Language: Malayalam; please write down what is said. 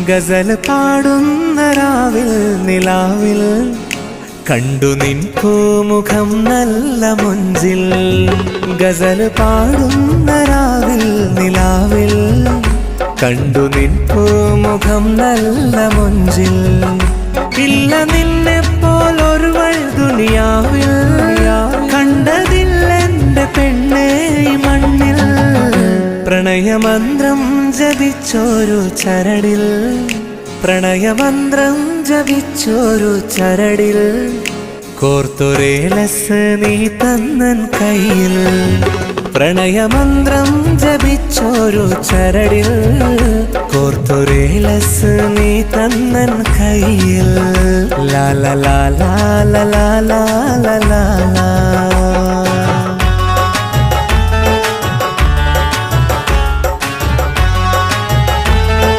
ഗസൽ പാടുന്ന രാവിൽ നിലാവിൽ കണ്ടു നിൻ പൂമുഖം നല്ല മുഞ്ചിൽ. ഗസൽ പാടുന്ന രാവിൽ നിലാവിൽ കണ്ടു നിൻ പൂമുഖം നല്ല മുഞ്ചിൽ. ഇല്ല നിന്നെ പോലൊരുവൾ ദുനിയാവിൽ കണ്ടതില്ലെന്റെ പെണ്ണേ ഈ മണ്ണിൽ. പ്രണയമന്ത്രം ജപിച്ചൊരു ചരടിൽ, പ്രണയമന്ത്രം ജപിച്ചൊരു ചരടിൽ കോർത്തൊരേലസ് നീ തന്നൻ കയ്യിൽ. പ്രണയമന്ത്രം ജപിച്ചൊരു ചരടിൽ കോർത്തൊരേലസ് നീ തന്നൻ കയ്യിൽ. ലാ ലാ ലാ ലാ ലാ ലാ ലാ ലാ.